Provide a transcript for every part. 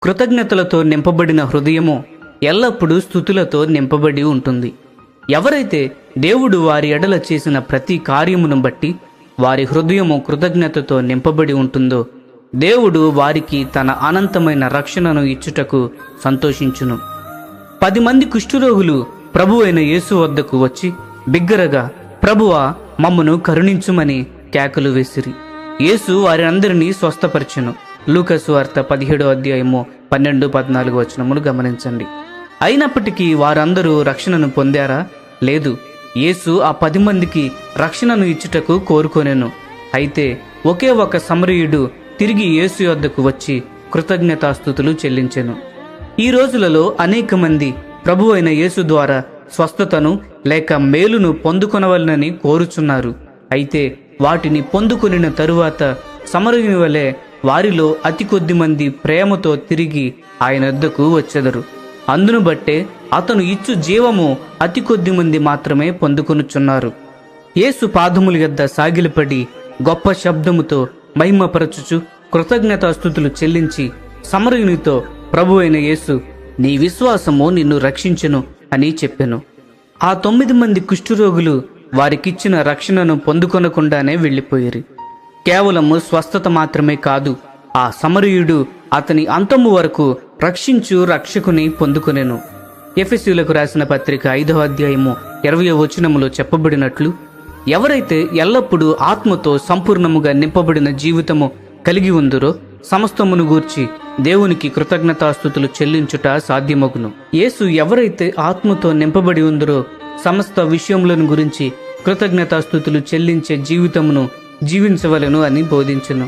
కృతజ్ఞతలతో నింపబడిన హృదయము ఎల్లప్పుడూ స్తుతులతో నింపబడి ఉంటుంది. ఎవరైతే దేవుడు వారి ఎడల చేసిన ప్రతి కార్యమును బట్టి వారి హృదయము కృతజ్ఞతతో నింపబడి ఉంటుందో దేవుడు వారికి తన అనంతమైన రక్షణను ఇచ్చుటకు సంతోషించును. 10 మంది కుష్ఠరోగులు ప్రభు అయిన యేసు వద్దకు వచ్చి బిగ్గరగా, ప్రభువా, మమ్మను కరుణించుమని కేకలు వేసిరి. యేసు వారందరినీ స్వస్థపరచెను. లూకా సువార్త 17వ అధ్యాయము 12-14 వచనములు గమనించండి. అయినప్పటికీ వారందరూ రక్షణను పొందారా? లేదు. యేసు ఆ 10 మందికి రక్షణను ఇచ్చుటకు కోరుకొనెను. అయితే ఒకే ఒక సమరయుడు తిరిగి యేసు యొద్దకు వచ్చి కృతజ్ఞతాస్తుతులు చెల్లించెను. ఈ రోజులలో అనేక మంది ప్రభు అయిన యేసు ద్వారా స్వస్థతను లేక మేలును పొందుకొనవలనని కోరుచున్నారు. అయితే వాటిని పొందుకొనిన తరువాత సమరయుని వలె వారిలో అతి కొద్ది మంది ప్రేమతో తిరిగి ఆయన వద్దకు వచ్చెదరు. అందును బట్టే అతను ఇచ్చు జీవము అతి కొద్ది మంది మాత్రమే పొందుకొనుచున్నారు. యేసు పాదముల యొద్ద సాగిలపడి గొప్ప శబ్దముతో మహిమపరచుచు కృతజ్ఞతాస్తుతులు చెల్లించి సమరయునితో, ప్రభు అయిన యేసు, నీ విశ్వాసము నిన్ను రక్షించెను అని చెప్పెను. ఆ 9 మంది కుష్ఠరోగులు వారికిచ్చిన రక్షణను పొందుకొనకుండానే వెళ్ళిపోయారు. కేవలము స్వస్థత మాత్రమే కాదు, ఆ సమరయుడు అతని అంతము వరకు రక్షించు రక్షకుని పొందుకొనెను. ఎఫెసీయులకు రాసిన పత్రిక 5వ అధ్యాయము 20వ వచనములో చెప్పబడినట్లు, ఎవరైతే ఎల్లప్పుడూ ఆత్మతో సంపూర్ణముగా నింపబడిన జీవితము కలిగి ఉందరో సమస్తమును గూర్చి దేవునికి కృతజ్ఞతాస్తుతులు చెల్లించుట సాధ్యమగును. యేసు ఎవరైతే ఆత్మతో నింపబడి ఉందరో సమస్త విషయములను గురించి కృతజ్ఞతాస్తుతులు చెల్లించే జీవితమును జీవించవలెను అని బోధించెను.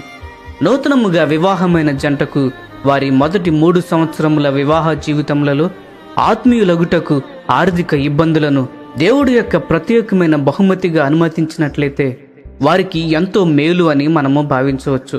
నూతనముగా వివాహమైన జంటకు వారి మొదటి 3 సంవత్సరముల వివాహ జీవితములలో ఆత్మీయులగుటకు ఆర్థిక ఇబ్బందులను దేవుడి యొక్క ప్రత్యేకమైన బహుమతిగా అనుమతించినట్లయితే వారికి ఎంతో మేలు అని మనము భావించవచ్చు.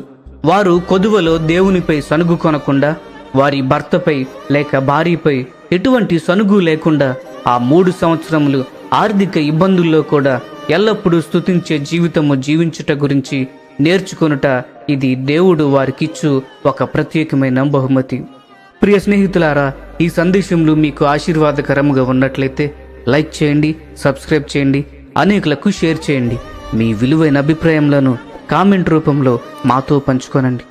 వారు కొదువలో దేవునిపై సనుగు కొనకుండా, వారి భర్తపై లేక భార్యపై ఎటువంటి సనుగు లేకుండా ఆ 3 సంవత్సరములు ఆర్థిక ఇబ్బందుల్లో కూడా ఎల్లప్పుడూ స్తుతించే జీవితము జీవించుట గురించి నేర్చుకొనుట, ఇది దేవుడు వారికిచ్చు ఒక ప్రత్యేకమైన బహుమతి. ప్రియ స్నేహితులారా, ఈ సందేశంలో మీకు ఆశీర్వాదకరముగా ఉన్నట్లయితే లైక్ చేయండి, సబ్స్క్రైబ్ చేయండి, అనేకులకు షేర్ చేయండి. మీ విలువైన అభిప్రాయములను కామెంట్ రూపంలో మాతో పంచుకోనండి.